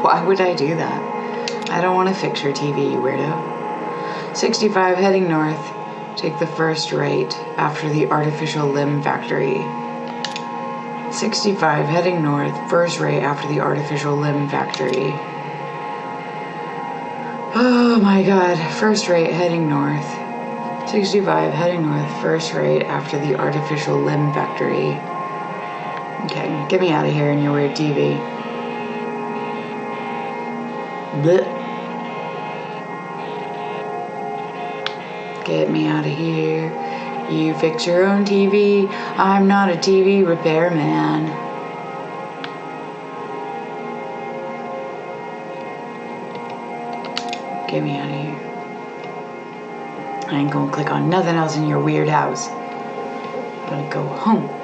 Why would I do that? I don't want to fix your TV, you weirdo. 65 heading north. Take the first right after the artificial limb factory. 65 heading north, first right after the artificial limb factory. Oh my god, first right heading north. 65 heading north, first right after the artificial limb factory. Okay, get me out of here in your weird TV. Blech. Get me out of here. You fix your own TV. I'm not a TV repairman. Get me out of here. I ain't gonna click on nothing else in your weird house. I'm gonna go home.